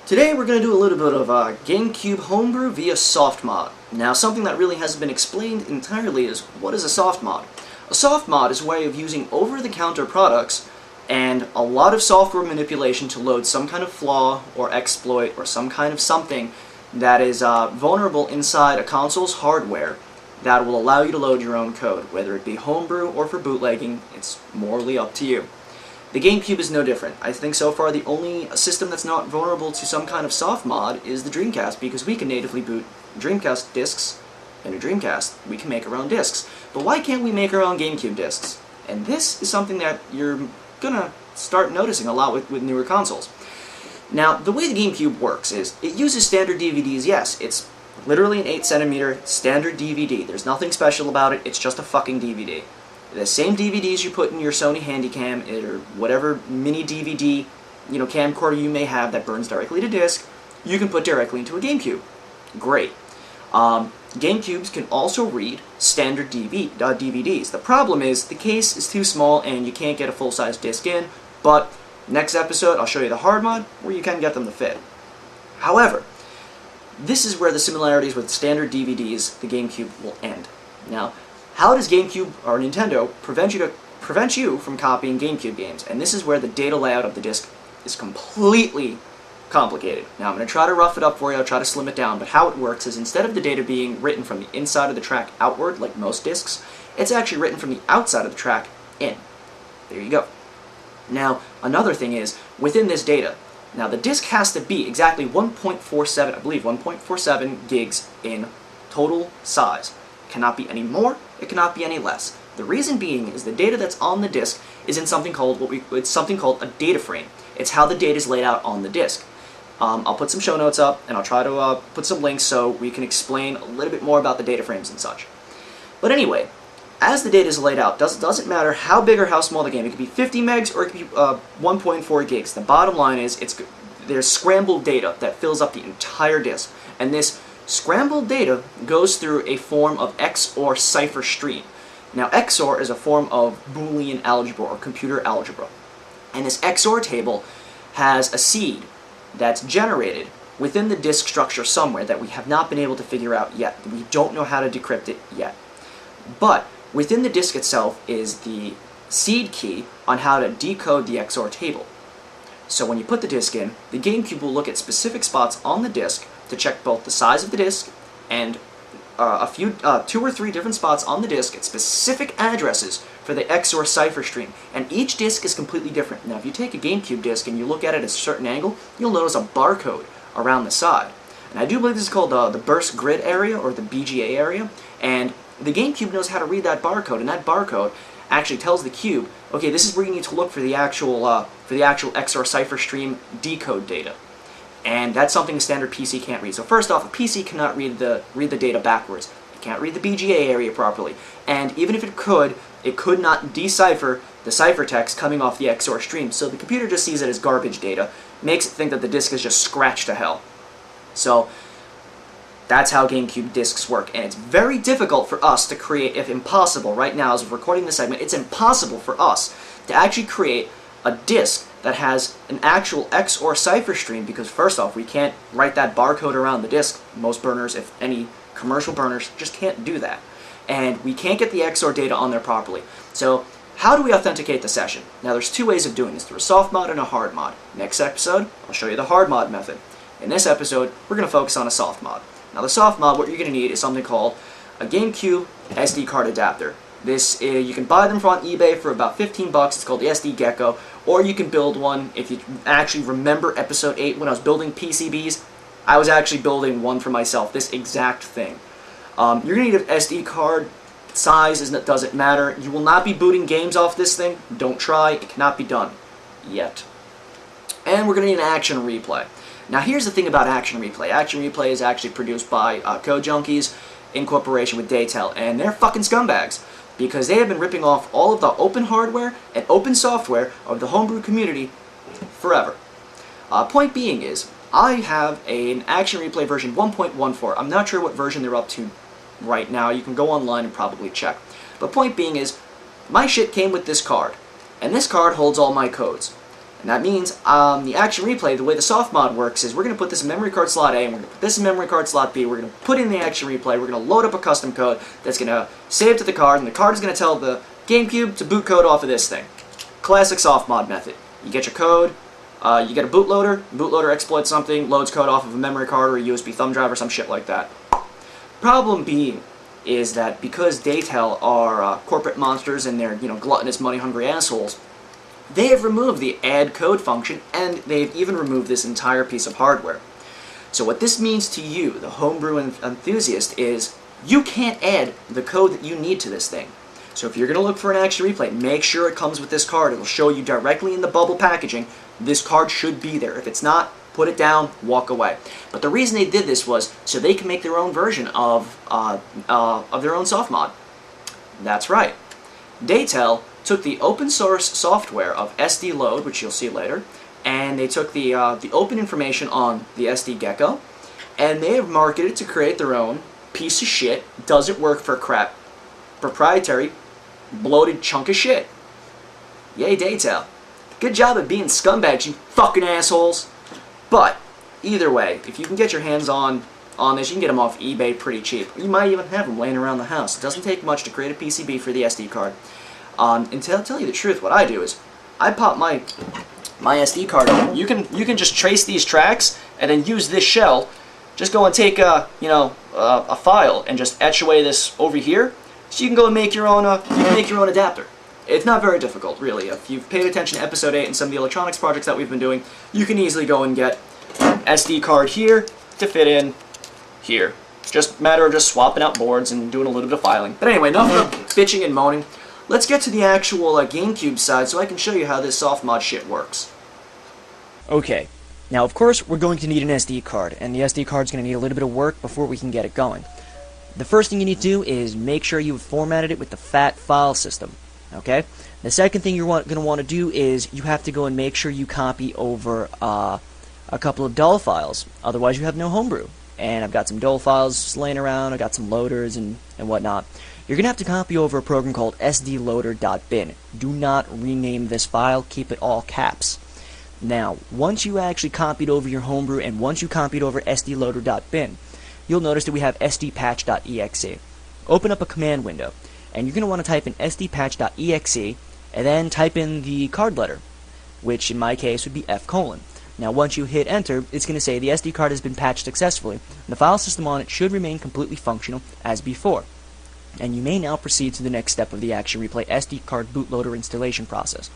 Today we're going to do a little bit of GameCube homebrew via soft mod. Now, something that really hasn't been explained entirely is, what is a soft mod? A soft mod is a way of using over-the-counter products and a lot of software manipulation to load some kind of flaw or exploit or some kind of something that is vulnerable inside a console's hardware that will allow you to load your own code. Whether it be homebrew or for bootlegging, it's morally up to you. The GameCube is no different. I think so far the only system that's not vulnerable to some kind of soft mod is the Dreamcast, because we can natively boot Dreamcast discs in a Dreamcast. We can make our own discs. But why can't we make our own GameCube discs? And this is something that you're gonna start noticing a lot with newer consoles. Now, the way the GameCube works is, it uses standard DVDs, yes. It's literally an 8cm standard DVD. There's nothing special about it, it's just a fucking DVD. The same DVDs you put in your Sony Handycam or whatever mini DVD, camcorder you may have that burns directly to disc, you can put directly into a GameCube. Great. GameCubes can also read standard DVDs. The problem is the case is too small and you can't get a full-size disc in, but next episode I'll show you the hard mod where you can get them to fit. However, this is where the similarities with standard DVDs, the GameCube, will end. Now, how does GameCube or Nintendo prevent you from copying GameCube games? And this is where the data layout of the disc is completely complicated. Now I'm going to try to rough it up for you, I'll try to slim it down, but how it works is, instead of the data being written from the inside of the track outward, like most discs, it's actually written from the outside of the track in. There you go. Now, another thing is, within this data, now the disc has to be exactly 1.47, I believe 1.47 gigs in total size. It cannot be any more, it cannot be any less. The reason being is the data that's on the disc is in something called a data frame. It's how the data is laid out on the disc. I'll put some show notes up, and I'll try to put some links so we can explain a little bit more about the data frames and such. But anyway, as the data is laid out, doesn't matter how big or how small the game. It could be 50 megs or it could be 1.4 gigs. The bottom line is there's scrambled data that fills up the entire disc, and this scrambled data goes through a form of XOR cipher stream. Now, XOR is a form of Boolean algebra or computer algebra. And this XOR table has a seed that's generated within the disk structure somewhere that we have not been able to figure out yet. We don't know how to decrypt it yet. But within the disk itself is the seed key on how to decode the XOR table. So when you put the disk in, the GameCube will look at specific spots on the disk to check both the size of the disk and two or three different spots on the disk at specific addresses for the XOR cipher stream. And each disk is completely different. Now, if you take a GameCube disk and you look at it at a certain angle, you'll notice a barcode around the side. And I do believe this is called the burst grid area, or the BGA area. And the GameCube knows how to read that barcode, and that barcode actually tells the cube, okay, this is where you need to look for the actual XOR cipher stream decode data. And that's something a standard PC can't read. So first off, a PC cannot read the data backwards. It can't read the BGA area properly. And even if it could not decipher the ciphertext coming off the XOR stream. So the computer just sees it as garbage data, makes it think that the disk is just scratched to hell. So that's how GameCube disks work. And it's very difficult for us to create, if impossible, right now as we're recording this segment, it's impossible for us to actually create a disk that has an actual XOR cipher stream, because first off, we can't write that barcode around the disk. Most burners, if any commercial burners, just can't do that. And we can't get the XOR data on there properly. So how do we authenticate the session? Now, there's two ways of doing this, through a soft mod and a hard mod. Next episode, I'll show you the hard mod method. In this episode, we're going to focus on a soft mod. Now, the soft mod, what you're going to need is something called a GameCube SD card adapter. This you can buy them on eBay for about 15 bucks. It's called the SD Gecko, or you can build one. If you actually remember episode 8, when I was building PCBs, I was actually building one for myself, this exact thing. You're going to need an SD card. Size doesn't matter. You will not be booting games off this thing. Don't try. It cannot be done yet. And we're going to need an action replay. Now here's the thing about action replay. Action replay is actually produced by Code Junkies in cooperation with Daytel, and they're fucking scumbags because they have been ripping off all of the open hardware and open software of the homebrew community forever. Point being is, I have an action replay version 1.14. I'm not sure what version they're up to right now. You can go online and probably check. But point being is, my shit came with this card, and this card holds all my codes. And that means the action replay, the way the soft mod works is we're going to put this in memory card slot A, and we're going to put this in memory card slot B, we're going to put in the action replay, we're going to load up a custom code that's going to save to the card, and the card is going to tell the GameCube to boot code off of this thing. Classic soft mod method. You get your code, you get a bootloader exploits something, loads code off of a memory card or a USB thumb drive or some shit like that. Problem being is that because Daytel are corporate monsters and they're gluttonous, money-hungry assholes, they have removed the add code function, and they've even removed this entire piece of hardware. So what this means to you, the homebrew enthusiast, is you can't add the code that you need to this thing. So if you're going to look for an action replay, make sure it comes with this card. It'll show you directly in the bubble packaging. This card should be there. If it's not, put it down, walk away. But the reason they did this was so they can make their own version of their own soft mod. That's right. Daytel took the open source software of SD Load, which you'll see later, and they took the open information on the SD Gecko, and they have marketed to create their own piece of shit, doesn't work for crap, proprietary, bloated chunk of shit. Yay, Daytel. Good job at being scumbags, you fucking assholes. But, either way, if you can get your hands on this, you can get them off eBay pretty cheap. You might even have them laying around the house. It doesn't take much to create a PCB for the SD card. And to tell you the truth, what I do is I pop my SD card on. You can just trace these tracks and then use this shell. Just go and take a file and just etch away this over here, so you can go and make your own adapter. It's not very difficult, really. If you've paid attention to episode 8 and some of the electronics projects that we've been doing, you can easily go and get an SD card here to fit in here. Just a matter of just swapping out boards and doing a little bit of filing. But anyway, enough of bitching and moaning. Let's get to the actual GameCube side so I can show you how this soft mod shit works. Okay, now of course we're going to need an SD card, and the SD card's going to need a little bit of work before we can get it going. The first thing you need to do is make sure you've formatted it with the FAT file system. Okay? The second thing you're going to want to do is you have to go and make sure you copy over a couple of dull files, otherwise you have no homebrew. And I've got some dull files laying around, I've got some loaders and whatnot. You're going to have to copy over a program called sdloader.bin. Do not rename this file, keep it all caps. Now, once you actually copied over your homebrew and once you copied over sdloader.bin, you'll notice that we have sdpatch.exe. Open up a command window, and you're going to want to type in sdpatch.exe and then type in the card letter, which in my case would be F:. Now once you hit enter, it's going to say the SD card has been patched successfully, and the file system on it should remain completely functional as before. And you may now proceed to the next step of the Action Replay SD card bootloader installation process.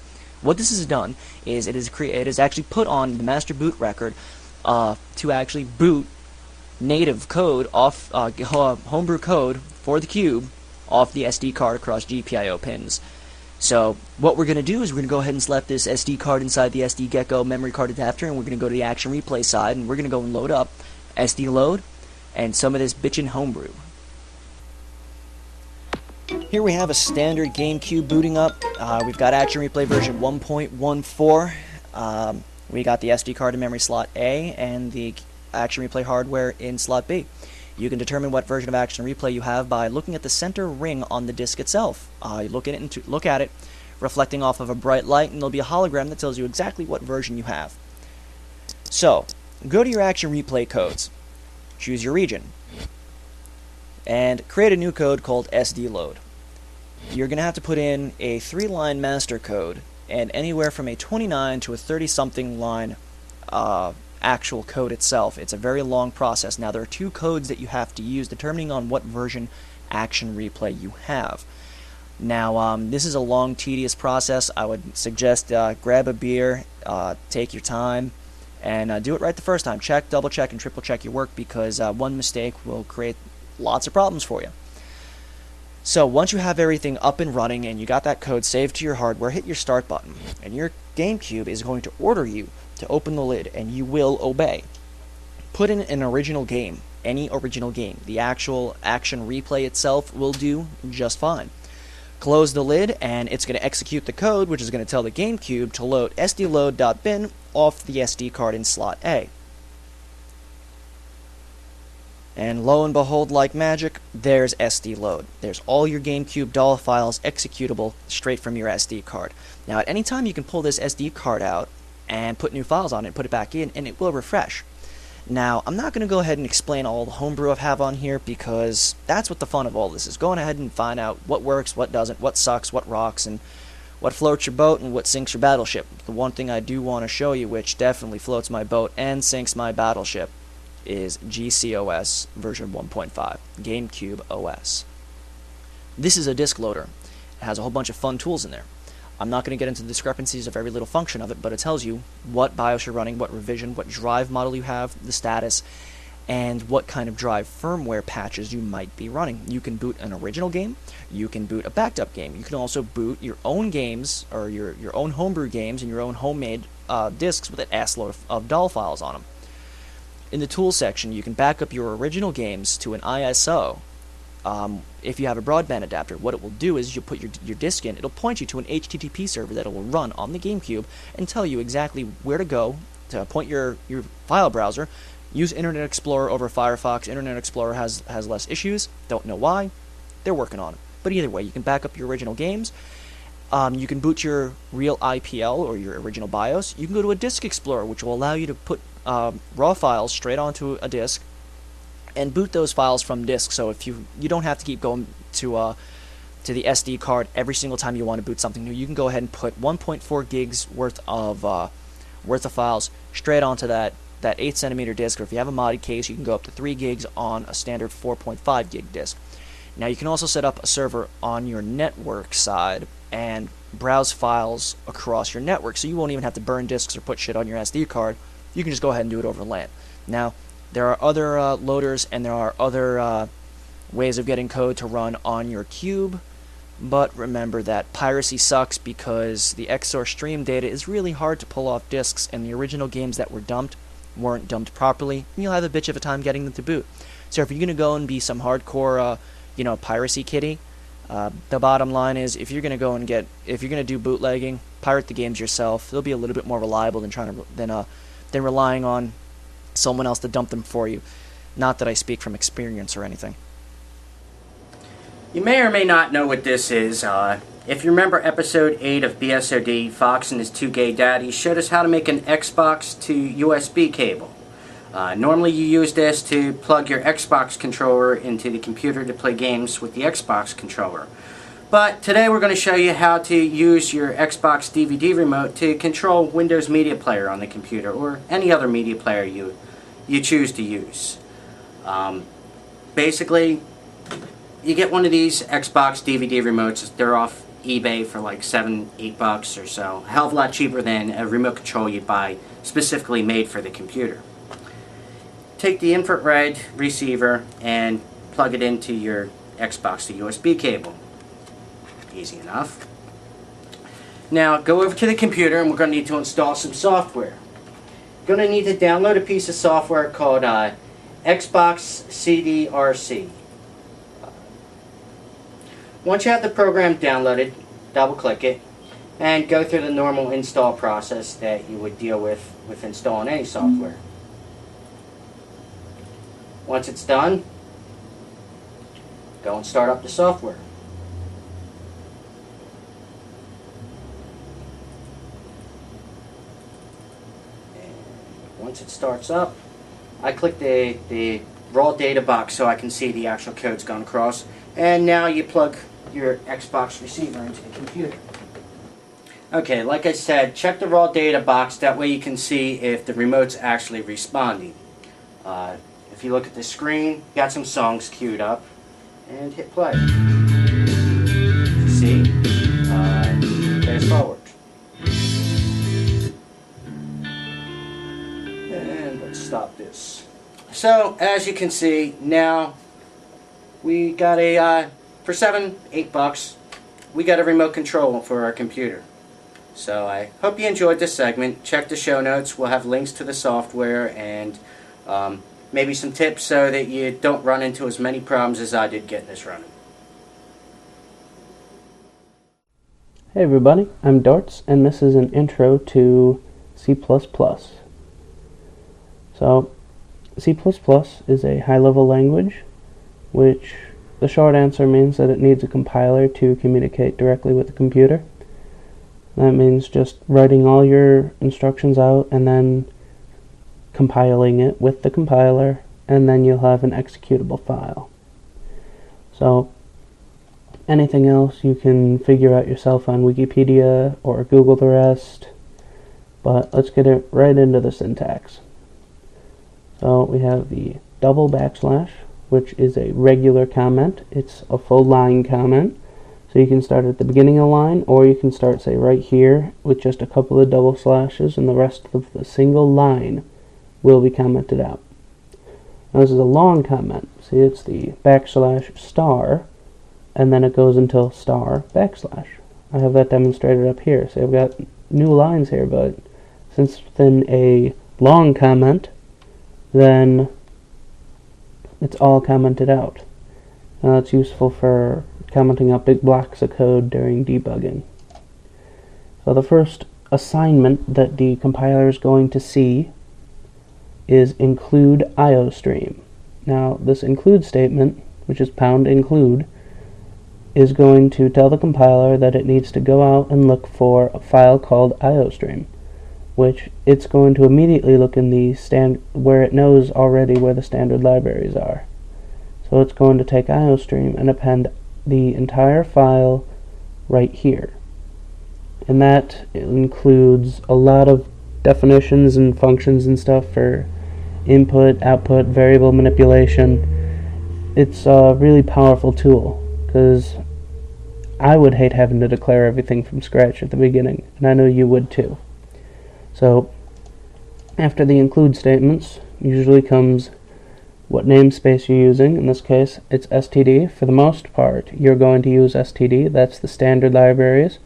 What this has done is it has actually put on the master boot record to actually boot native code off homebrew code for the cube off the SD card across GPIO pins. So what we're going to do is we're going to go ahead and select this SD card inside the SD Gecko memory card adapter, and we're going to go to the Action Replay side, and we're going to go and load up SD load and some of this bitchin' homebrew. Here we have a standard GameCube booting up. We've got Action Replay version 1.14. We got the SD card in memory slot A and the Action Replay hardware in slot B. You can determine what version of Action Replay you have by looking at the center ring on the disc itself. You look at it, reflecting off of a bright light, and there'll be a hologram that tells you exactly what version you have. So, go to your Action Replay codes, choose your region, and create a new code called SD load. You're going to have to put in a 3-line master code, and anywhere from a 29 to a 30-something line actual code itself. It's a very long process. Now there are 2 codes that you have to use depending on what version Action Replay you have. Now, this is a long, tedious process. I would suggest grab a beer, take your time, and do it right the first time. Check, double check, and triple check your work, because one mistake will create lots of problems for you. So once you have everything up and running and you got that code saved to your hardware, hit your start button, and your GameCube is going to order you to open the lid, and you will obey. Put in an original game, any original game. The actual action replay itself will do just fine. Close the lid, and it's going to execute the code, which is going to tell the GameCube to load sdload.bin off the SD card in slot A. And lo and behold, like magic, there's SD load. There's all your GameCube DAW files executable straight from your SD card. Now, at any time, you can pull this SD card out and put new files on it, put it back in, and it will refresh. Now, I'm not going to go ahead and explain all the homebrew I have on here, because that's what the fun of all this is. Going ahead and find out what works, what doesn't, what sucks, what rocks, and what floats your boat and what sinks your battleship. The one thing I do want to show you, which definitely floats my boat and sinks my battleship, is GCOS version 1.5, GameCube OS. This is a disk loader. It has a whole bunch of fun tools in there. I'm not going to get into the discrepancies of every little function of it, but it tells you what BIOS you're running, what revision, what drive model you have, the status, and what kind of drive firmware patches you might be running. You can boot an original game, you can boot a backed up game, you can also boot your own games, or your own homebrew games and your own homemade disks with an assload of DAW files on them. In the tools section, you can back up your original games to an ISO. If you have a broadband adapter, what it will do is you put your disk in, it'll point you to an HTTP server that it will run on the GameCube and tell you exactly where to go to point your file browser. Use Internet Explorer over Firefox. Internet Explorer has less issues. Don't know why. They're working on it. But either way, you can back up your original games. You can boot your real IPL or your original BIOS. You can go to a Disk Explorer, which will allow you to put raw files straight onto a disk and boot those files from disk. So if you don't have to keep going to the SD card every single time you want to boot something new, you can go ahead and put 1.4 gigs worth of files straight onto that 8 centimeter disk. Or if you have a modded case, you can go up to 3 gigs on a standard 4.5 gig disk. Now, you can also set up a server on your network side and browse files across your network, so you won't even have to burn disks or put shit on your SD card. You can just go ahead and do it over LAN. Now, there are other loaders and there are other ways of getting code to run on your cube, but remember that piracy sucks, because the XOR stream data is really hard to pull off disks, and the original games that were dumped weren't dumped properly, and you'll have a bitch of a time getting them to boot. So if you're going to go and be some hardcore piracy kitty, the bottom line is, if you're going to do bootlegging, pirate the games yourself. They'll be a little bit more reliable than relying on someone else to dump them for you. Not that I speak from experience or anything. You may or may not know what this is. If you remember episode 8 of BSoD, Fox and his 2 gay daddies showed us how to make an Xbox to USB cable. Normally you use this to plug your Xbox controller into the computer to play games with the Xbox controller. But today we're going to show you how to use your Xbox DVD remote to control Windows Media Player on the computer, or any other media player you choose to use. Basically, you get one of these Xbox DVD remotes. They're off eBay for like $7-8 or so. A hell of a lot cheaper than a remote control you'd buy specifically made for the computer. Take the infrared receiver and plug it into your Xbox to USB cable. Easy enough. Now go over to the computer, and we're going to need to install some software. You're going to need to download a piece of software called Xbox CDRC. Once you have the program downloaded, double click it and go through the normal install process that you would deal with installing any software. Once it's done, go and start up the software. And once it starts up, I click the raw data box so I can see the actual code's gone across. And now you plug your Xbox receiver into the computer. Okay, like I said, check the raw data box. That way you can see if the remote's actually responding. If you look at the screen, got some songs queued up, and hit play. See? forward. And let's stop this. So, as you can see, now we got a, for $8, we got a remote control for our computer. So I hope you enjoyed this segment. Check the show notes. We'll have links to the software and maybe some tips so that you don't run into as many problems as I did getting this running. Hey everybody, I'm Darts, and this is an intro to C++. So, C++ is a high-level language, which the short answer means that it needs a compiler to communicate directly with the computer. That means just writing all your instructions out and then compiling it with the compiler, and then you'll have an executable file. So, anything else you can figure out yourself on Wikipedia or Google the rest, but let's get it right into the syntax. So we have the double backslash, which is a regular comment. It's a full line comment. So you can start at the beginning of the line, or you can start, say, right here with just a couple of double slashes, and the rest of the single line will be commented out. Now this is a long comment. See, it's the backslash star, and then it goes until star backslash. I have that demonstrated up here. So I've got new lines here, but since it's in a long comment, then it's all commented out. Now it's useful for commenting out big blocks of code during debugging. So the first assignment that the compiler is going to see is include IOStream. Now this include statement, which is #include, is going to tell the compiler that it needs to go out and look for a file called IOStream, which it's going to immediately look in the where it knows already where the standard libraries are. So it's going to take IOStream and append the entire file right here. And that includes a lot of definitions and functions and stuff for input, output, variable manipulation. It's a really powerful tool, because I would hate having to declare everything from scratch at the beginning, and I know you would too. So after the include statements usually comes what namespace you're using. In this case, it's std. For the most part, you're going to use std. That's the standard libraries.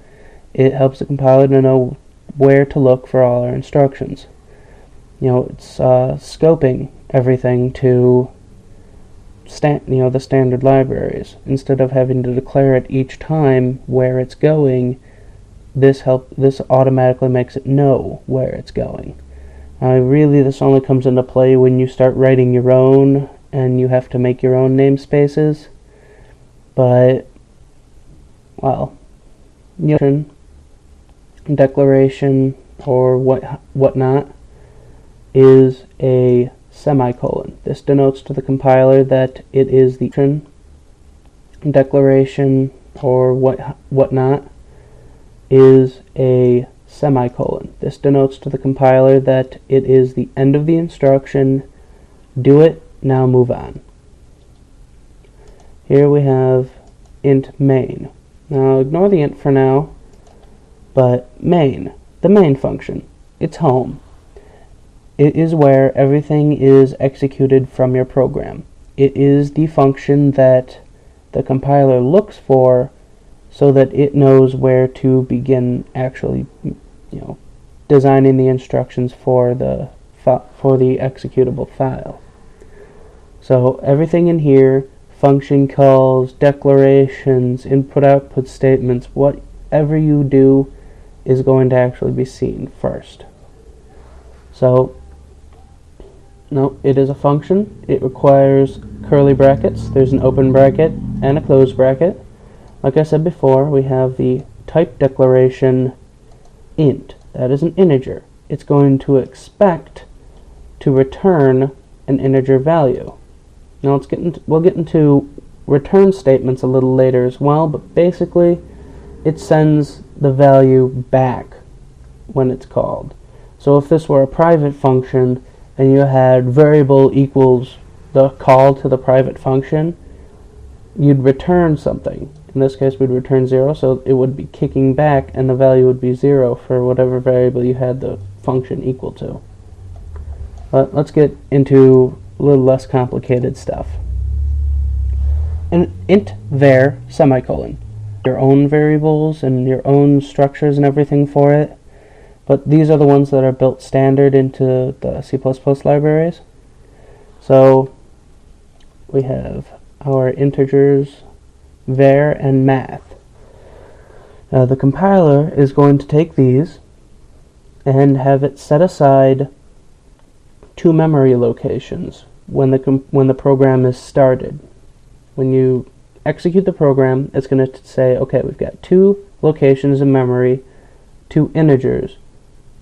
It helps the compiler to know where to look for all our instructions. You know, it's scoping everything to the standard libraries. Instead of having to declare it each time where it's going, this automatically makes it know where it's going. Really, this only comes into play when you start writing your own and you have to make your own namespaces. But, well, declaration or whatnot is a semicolon. This denotes to the compiler that it is the declaration or whatnot is a semicolon. This denotes to the compiler that it is the end of the instruction. Do it, now move on. Here we have int main. Now ignore the int for now, but main, the main function, it's home. It is where everything is executed from your program. It is the function that the compiler looks for so that it knows where to begin actually, designing the instructions for the executable file. So everything in here, function calls, declarations, input-output statements, whatever you do is going to actually be seen first. So, no, it is a function. It requires curly brackets. There's an open bracket and a closed bracket. Like I said before, we have the type declaration int. That is an integer. It's going to expect to return an integer value. Now we'll get into return statements a little later as well, but basically it sends the value back when it's called. So if this were a private function and you had variable equals the call to the private function, you'd return something. In this case, we'd return 0, so it would be kicking back, and the value would be 0 for whatever variable you had the function equal to. But let's get into a little less complicated stuff. An int var semicolon. Your own variables and your own structures and everything for it, but these are the ones that are built standard into the C++ libraries. So we have our integers var and math. Now the compiler is going to take these and have it set aside 2 memory locations when the program is started. When you execute the program, it's going to say, okay, we've got 2 locations in memory, 2 integers,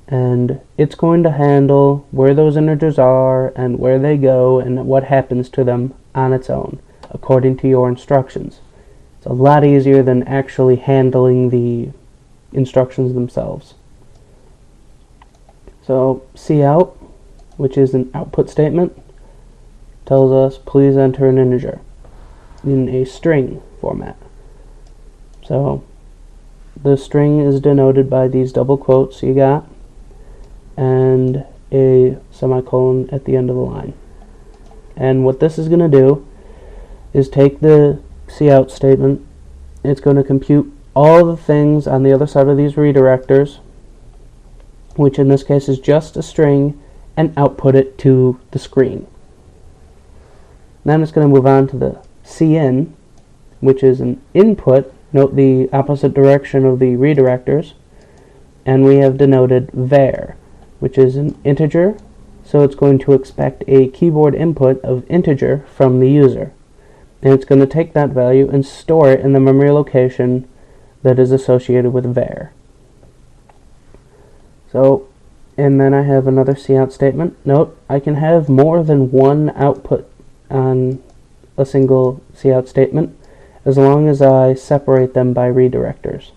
and it's going to handle where those integers are and where they go and what happens to them on its own, according to your instructions. It's a lot easier than actually handling the instructions themselves. So cout, which is an output statement, tells us please enter an integer in a string format. So the string is denoted by these double quotes you got and a semicolon at the end of the line. And what this is going to do is take the cout statement, it's going to compute all the things on the other side of these redirectors, which in this case is just a string, and output it to the screen. Then it's going to move on to the cin, which is an input, note the opposite direction of the redirectors, and we have denoted var, which is an integer, so it's going to expect a keyboard input of integer from the user. And it's going to take that value and store it in the memory location that is associated with var. So, and then I have another cout statement. Note, I can have more than one output on a single cout statement as long as I separate them by redirectors.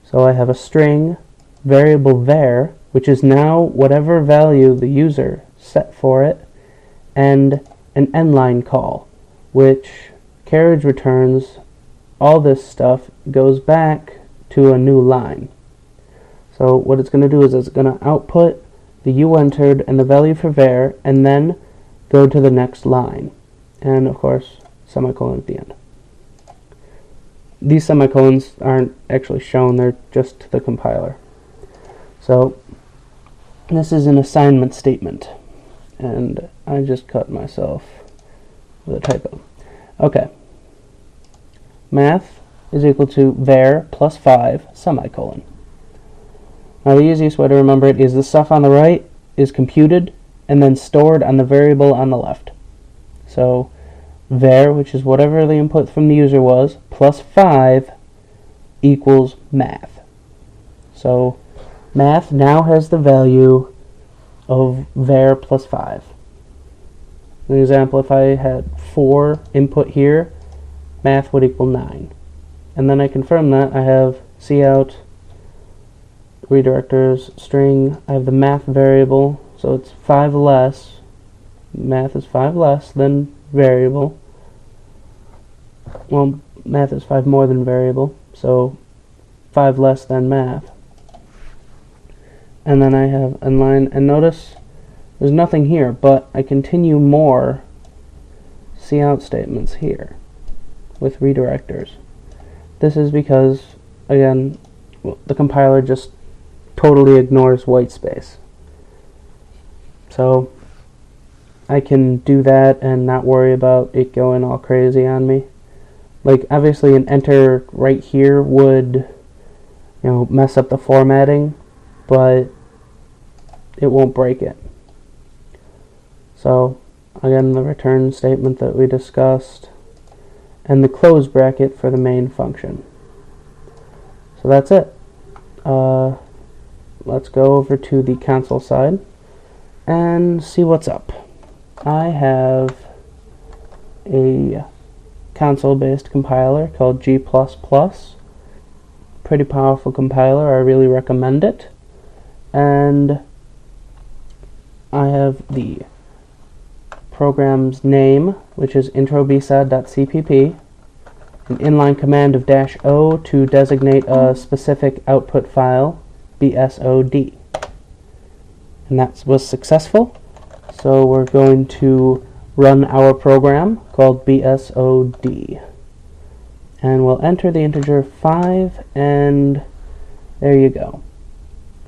So I have a string variable var, which is now whatever value the user set for it, and an endline call, which carriage returns all this stuff, goes back to a new line. So what it's going to do is it's going to output the u entered and the value for var, and then go to the next line. And of course, semicolon at the end. These semicolons aren't actually shown, they're just to the compiler. So this is an assignment statement, and I just cut myself with a typo. Okay. Math is equal to var plus 5 semicolon. Now the easiest way to remember it is the stuff on the right is computed and then stored on the variable on the left. So var, which is whatever the input from the user was, plus 5 equals math. So math now has the value of var plus 5. For example, if I had 4 input here, math would equal 9. And then I confirm that I have cout redirectors string, I have the math variable, so it's 5 less, math is 5 less than variable. Well, math is 5 more than variable, so 5 less than math. And then I have inline, and notice there's nothing here, but I continue more cout statements here with redirectors. This is because, again, the compiler just totally ignores white space. So I can do that and not worry about it going all crazy on me. Like, obviously an enter right here would, mess up the formatting, but it won't break it. So again, the return statement that we discussed, and the close bracket for the main function. So that's it. Let's go over to the console side and see what's up. I have a console-based compiler called G++. Pretty powerful compiler, I really recommend it. And I have the program's name, which is intro BSoD.cpp, an inline command of -O to designate a specific output file, BSoD. And that was successful. So we're going to run our program called BSoD. And we'll enter the integer 5, and there you go.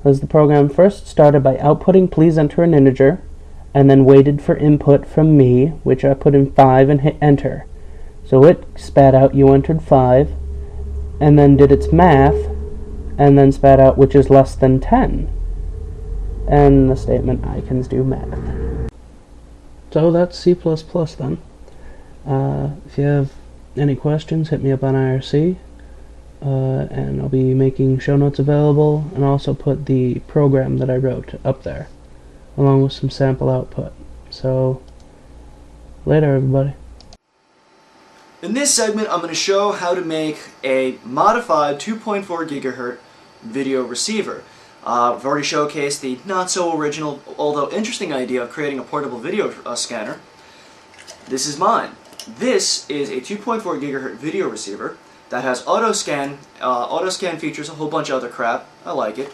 As the program first started by outputting please enter an integer, and then waited for input from me, which I put in 5 and hit enter. So it spat out you entered 5, and then did its math, and then spat out which is less than 10. And the statement I can do math. So that's C++ then. If you have any questions, hit me up on IRC, and I'll be making show notes available, and also put the program that I wrote up there, along with some sample output. So, later everybody. In this segment, I'm going to show how to make a modified 2.4 gigahertz video receiver. I've already showcased the not-so-original, although interesting idea of creating a portable video scanner. This is mine. This is a 2.4 gigahertz video receiver that has auto scan features, a whole bunch of other crap. I like it.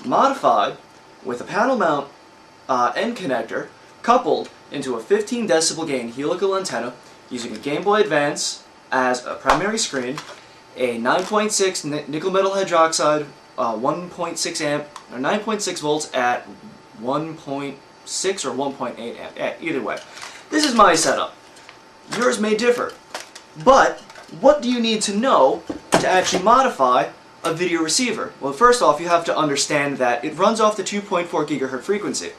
Modified with a panel mount end connector coupled into a 15 decibel gain helical antenna using a Game Boy Advance as a primary screen, a 9.6 nickel metal hydroxide 1.6 amp or 9.6 volts at 1.6 or 1.8 amp. Either way, this is my setup. Yours may differ, but what do you need to know to actually modify a video receiver? Well, first off, you have to understand that it runs off the 2.4 gigahertz frequency,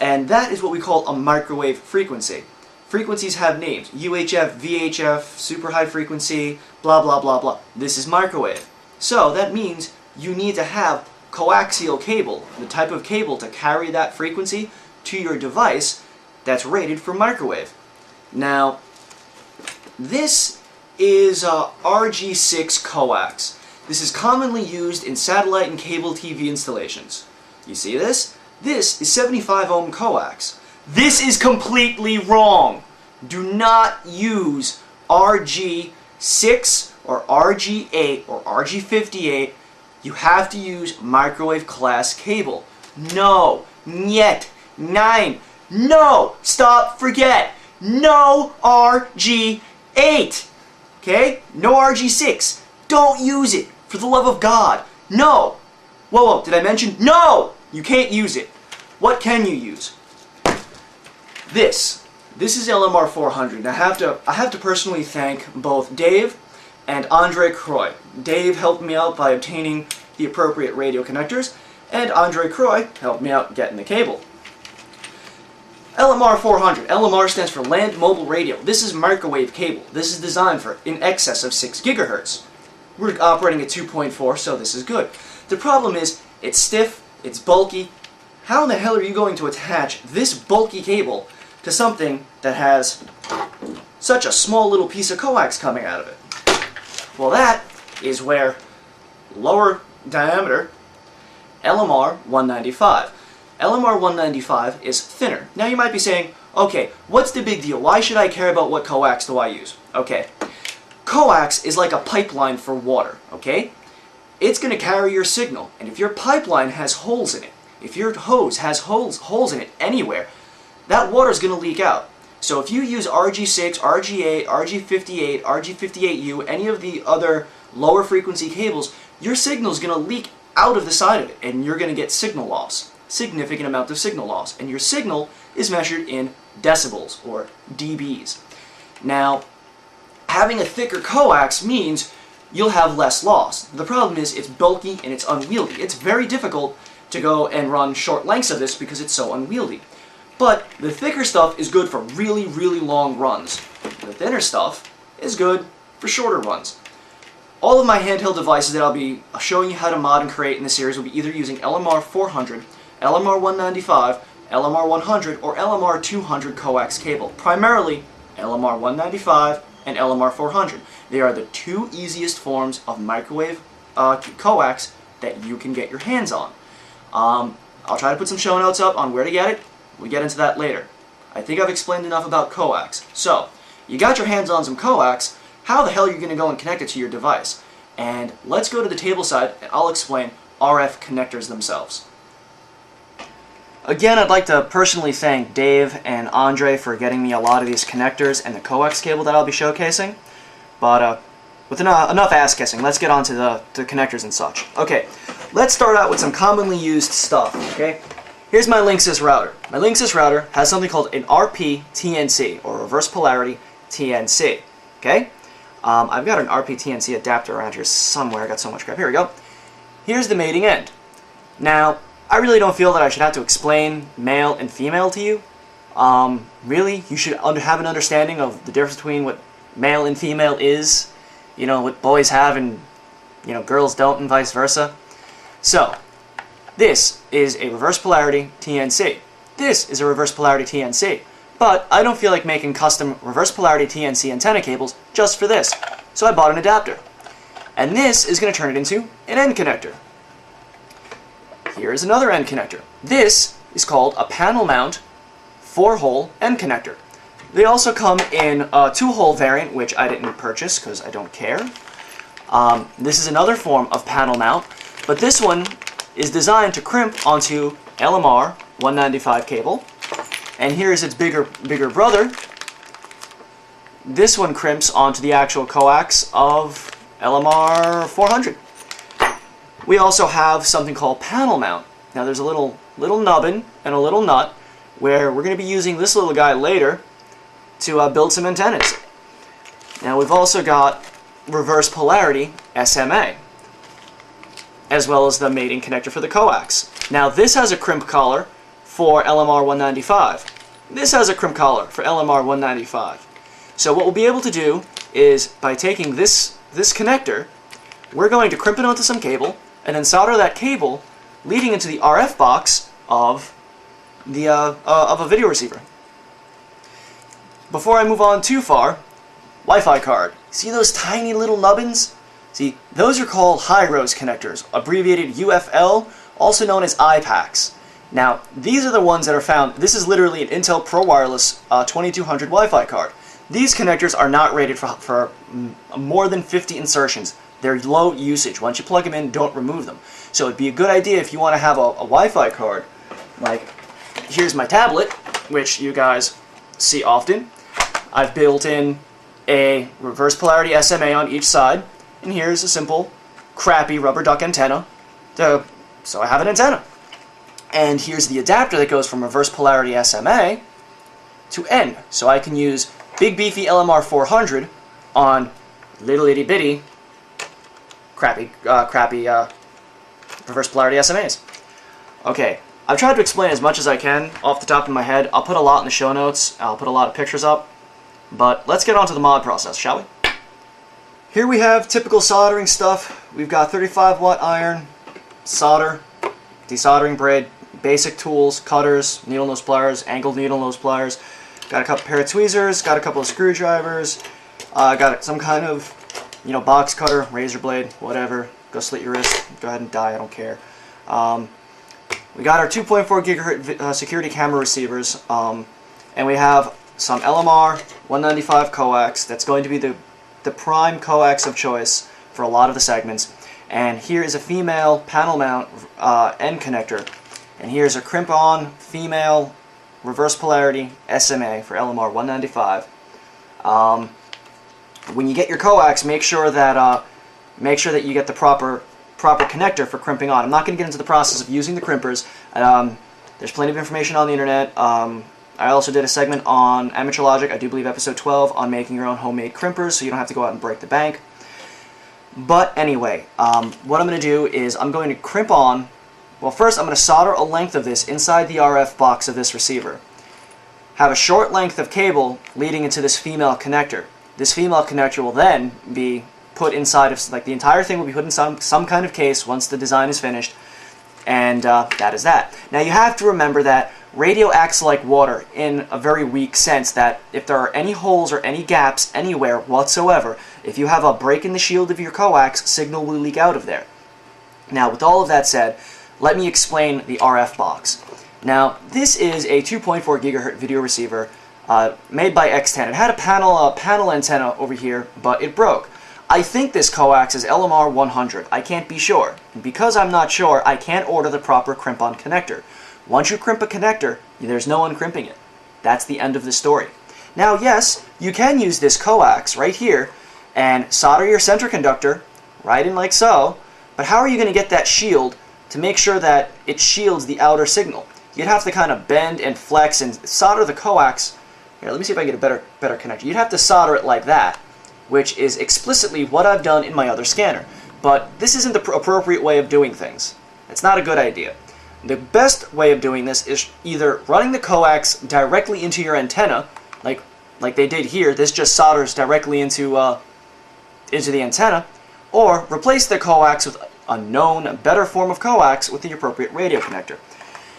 and that is what we call a microwave frequency. Frequencies have names: UHF, VHF, super high frequency, blah blah blah blah. This is microwave. So that means you need to have coaxial cable, the type of cable to carry that frequency to your device that's rated for microwave. Now, this is RG6 coax. This is commonly used in satellite and cable TV installations. You see this? This is 75 ohm coax. This is completely wrong. Do not use RG6 or RG8 or RG58. You have to use microwave class cable. No, niet, nein, no, stop, forget, no RG8. Okay? No RG6. Don't use it. For the love of God. No. Whoa, did I mention? No! You can't use it. What can you use? This is LMR 400. I have to personally thank both Dave and Andre Croy. Dave helped me out by obtaining the appropriate radio connectors, and Andre Croy helped me out getting the cable. LMR 400. LMR stands for Land Mobile Radio. This is microwave cable. This is designed for in excess of 6 gigahertz. We're operating at 2.4, so this is good. The problem is, it's stiff, it's bulky. How in the hell are you going to attach this bulky cable to something that has such a small little piece of coax coming out of it? Well, that is where lower diameter LMR 195. LMR 195 is thinner. Now you might be saying, okay, what's the big deal? Why should I care about what coax do I use? Okay, coax is like a pipeline for water, okay? It's going to carry your signal, and if your pipeline has holes in it, if your hose has holes in it anywhere, that water is going to leak out. So if you use RG6, RG8, RG58, RG58U, any of the other lower frequency cables, your signal is going to leak out of the side of it, and you're going to get signal loss. Significant amount of signal loss, and your signal is measured in decibels or dBs. Now, having a thicker coax means you'll have less loss. The problem is it's bulky and it's unwieldy. It's very difficult to go and run short lengths of this because it's so unwieldy. But the thicker stuff is good for really, really long runs. The thinner stuff is good for shorter runs. All of my handheld devices that I'll be showing you how to mod and create in this series will be either using LMR 400, LMR 195, LMR 100, or LMR 200 coax cable. Primarily LMR 195 and LMR 400. They are the two easiest forms of microwave coax that you can get your hands on. I'll try to put some show notes up on where to get it. We'll get into that later. I think I've explained enough about coax. So, you got your hands on some coax, how the hell you're going to go and connect it to your device. And let's go to the table side and I'll explain RF connectors themselves. Again, I'd like to personally thank Dave and Andre for getting me a lot of these connectors and the coax cable that I'll be showcasing. But with enough ass-kissing, let's get on to the connectors and such. Okay, let's start out with some commonly used stuff, okay? Here's my Linksys router. My Linksys router has something called an RP-TNC, or reverse polarity TNC, okay? I've got an RP-TNC adapter around here somewhere. I got so much crap. Here we go. Here's the mating end. Now, I really don't feel that I should have to explain male and female to you. Really, you should have an understanding of the difference between what male and female is. You know, what boys have and, you know, girls don't, and vice versa. So, this is a reverse polarity TNC. This is a reverse polarity TNC. But I don't feel like making custom reverse polarity TNC antenna cables just for this. So I bought an adapter. And this is going to turn it into an end connector. Here is another end connector. This is called a panel mount 4-hole end connector. They also come in a 2-hole variant, which I didn't purchase because I don't care. This is another form of panel mount, but this one is designed to crimp onto LMR 195 cable. And here's its bigger brother. This one crimps onto the actual coax of LMR 400. We also have something called panel mount. Now there's a little nubbin and a little nut where we're going to be using this little guy later to build some antennas. Now we've also got reverse polarity SMA, as well as the mating connector for the coax. Now this has a crimp collar for LMR 195. This has a crimp collar for LMR 195. So what we'll be able to do is, by taking this connector, we're going to crimp it onto some cable and then solder that cable leading into the RF box of a video receiver. Before I move on too far, Wi-Fi card. See those tiny little nubbins? See, those are called high-rose connectors, abbreviated UFL, also known as iPACs. Now, these are the ones that are found. This is literally an Intel Pro Wireless 2200 Wi-Fi card. These connectors are not rated for more than 50 insertions. They're low usage. Once you plug them in, don't remove them. So it'd be a good idea if you want to have a Wi-Fi card. Like, here's my tablet, which you guys see often. I've built in a reverse polarity SMA on each side, and here's a simple, crappy rubber duck antenna, so I have an antenna. And here's the adapter that goes from reverse polarity SMA to N, so I can use big beefy LMR 400 on little itty bitty, crappy reverse polarity SMAs. Okay, I've tried to explain as much as I can off the top of my head. I'll put a lot in the show notes, I'll put a lot of pictures up, but let's get on to the mod process, shall we? Here we have typical soldering stuff. We've got 35-watt iron, solder, desoldering braid, basic tools, cutters, needle nose pliers, angled needle nose pliers. Got a couple pair of tweezers, got a couple of screwdrivers, got some kind of, box cutter, razor blade, whatever. Go slit your wrist, go ahead and die, I don't care. We got our 2.4 gigahertz security camera receivers, and we have some LMR 195 coax. That's going to be the prime coax of choice for a lot of the segments. And here is a female panel mount end connector, and here's a crimp-on female reverse polarity SMA for LMR 195. When you get your coax, make sure that you get the proper connector for crimping on. I'm not going to get into the process of using the crimpers. There's plenty of information on the internet. I also did a segment on Amateur Logic, I do believe episode 12, on making your own homemade crimpers, so you don't have to go out and break the bank. But anyway, what I'm going to do is I'm going to crimp on. Well, first I'm going to solder a length of this inside the RF box of this receiver. Have a short length of cable leading into this female connector. This female connector will then be put inside of, the entire thing will be put in some kind of case once the design is finished, and that is that. Now you have to remember that radio acts like water in a very weak sense, that if there are any holes or any gaps anywhere whatsoever, if you have a break in the shield of your coax, signal will leak out of there. Now, with all of that said, let me explain the RF box. Now, this is a 2.4 gigahertz video receiver made by X10. It had a panel antenna over here, but it broke. I think this coax is LMR 100. I can't be sure. And because I'm not sure, I can't order the proper crimp-on connector. Once you crimp a connector, there's no uncrimping it. That's the end of the story. Now, yes, you can use this coax right here and solder your center conductor right in like so, but how are you going to get that shield to make sure that it shields the outer signal? You'd have to kind of bend and flex and solder the coax. Here, let me see if I can get a better connector. You'd have to solder it like that, which is explicitly what I've done in my other scanner. But this isn't the appropriate way of doing things. It's not a good idea. The best way of doing this is either running the coax directly into your antenna, like they did here. This just solders directly into the antenna, or replace the coax with a known, better form of coax with the appropriate radio connector.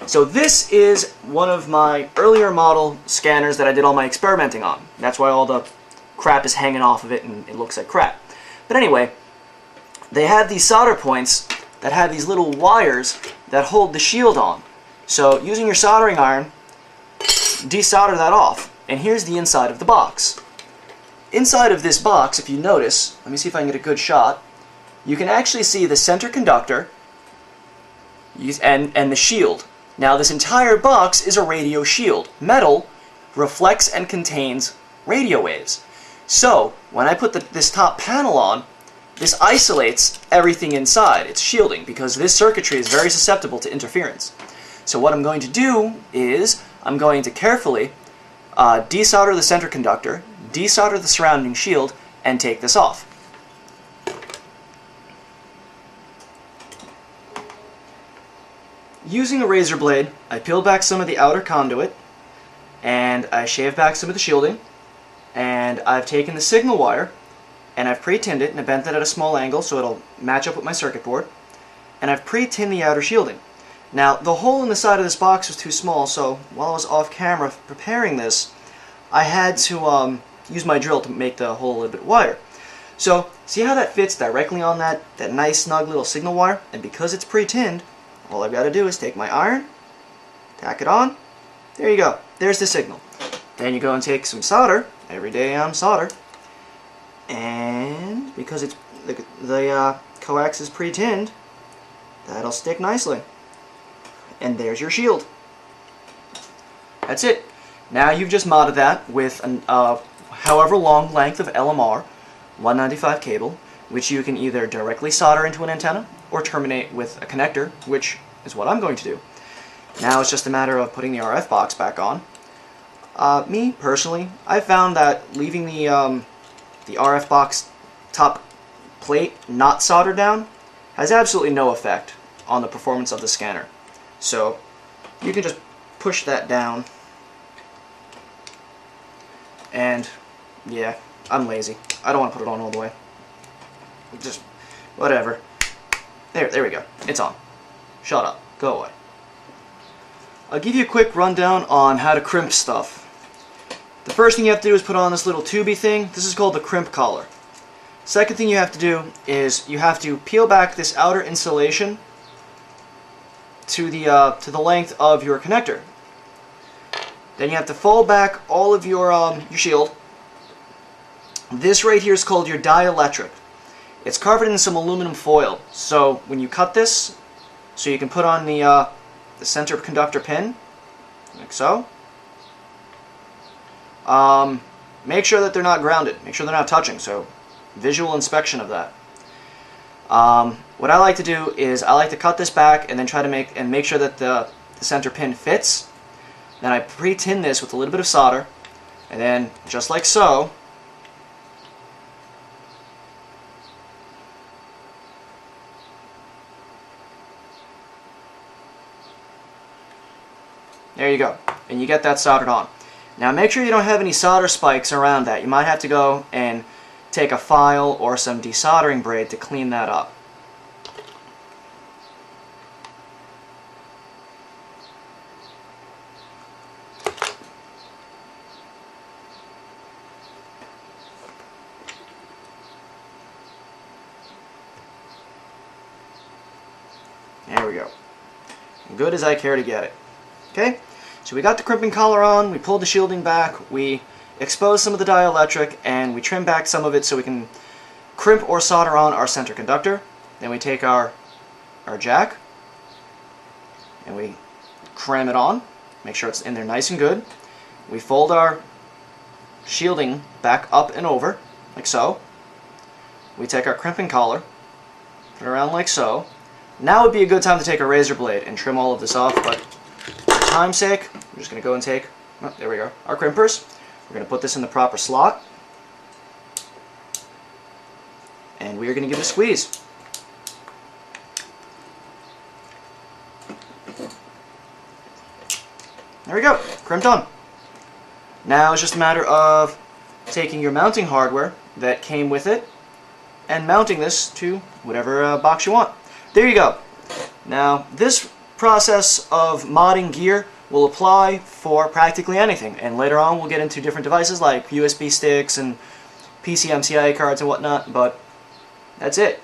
So this is one of my earlier model scanners that I did all my experimenting on. That's why all the crap is hanging off of it and it looks like crap. But anyway, they had these solder points that had these little wires that hold the shield on. So using your soldering iron, desolder that off. And here's the inside of the box. Inside of this box, if you notice, let me see if I can get a good shot, you can actually see the center conductor and the shield. Now this entire box is a radio shield. Metal reflects and contains radio waves. So when I put this top panel on, this isolates everything inside. It's shielding because this circuitry is very susceptible to interference. So what I'm going to do is I'm going to carefully desolder the center conductor, desolder the surrounding shield, and take this off. Using a razor blade, I peel back some of the outer conduit, and I shave back some of the shielding, and I've taken the signal wire, and I've pre-tinned it, and I bent it at a small angle so it'll match up with my circuit board, and I've pre-tinned the outer shielding. Now, the hole in the side of this box was too small, so while I was off camera preparing this, I had to use my drill to make the hole a little bit wider. So, see how that fits directly on that nice snug little signal wire? And because it's pre-tinned, all I've got to do is take my iron, tack it on, there you go, there's the signal. Then you go and take some solder, everyday solder, and because it's the coax is pre-tinned, that'll stick nicely. And there's your shield. That's it. Now you've just modded that with an however long length of LMR 195 cable, which you can either directly solder into an antenna or terminate with a connector, which is what I'm going to do. Now it's just a matter of putting the RF box back on. Me, personally, I found that leaving the RF box top plate not soldered down has absolutely no effect on the performance of the scanner. So you can just push that down, and yeah, I'm lazy. I don't want to put it on all the way. Just whatever. There we go. It's on. Shut up. Go away. I'll give you a quick rundown on how to crimp stuff. The first thing you have to do is put on this little tubey thing. This is called the crimp collar. Second thing you have to do is you have to peel back this outer insulation to the length of your connector. Then you have to fold back all of your shield. This right here is called your dielectric. It's covered in some aluminum foil. So when you cut this, so you can put on the center conductor pin, like so. Make sure that they're not grounded. Make sure they're not touching. So visual inspection of that. What I like to do is I like to cut this back and then try to make sure that the center pin fits. Then I pre-tin this with a little bit of solder, and then just like so, there you go, and you get that soldered on. Now make sure you don't have any solder spikes around that. You might have to go and take a file or some desoldering braid to clean that up. There we go. Good as I care to get it. Okay? So we got the crimping collar on, we pulled the shielding back, we exposed some of the dielectric, and we trimmed back some of it so we can crimp or solder on our center conductor. Then we take our jack and we cram it on, make sure it's in there nice and good. We fold our shielding back up and over, like so. We take our crimping collar, put it around like so. Now would be a good time to take a razor blade and trim all of this off, but for time's sake, I'm just going to go and take, oh, there we go, our crimpers. We're going to put this in the proper slot, and we are going to give it a squeeze. There we go, crimped on. Now it's just a matter of taking your mounting hardware that came with it and mounting this to whatever box you want. There you go. Now this process of modding gear will apply for practically anything, and later on we'll get into different devices like USB sticks and PCMCIA cards and whatnot, but that's it.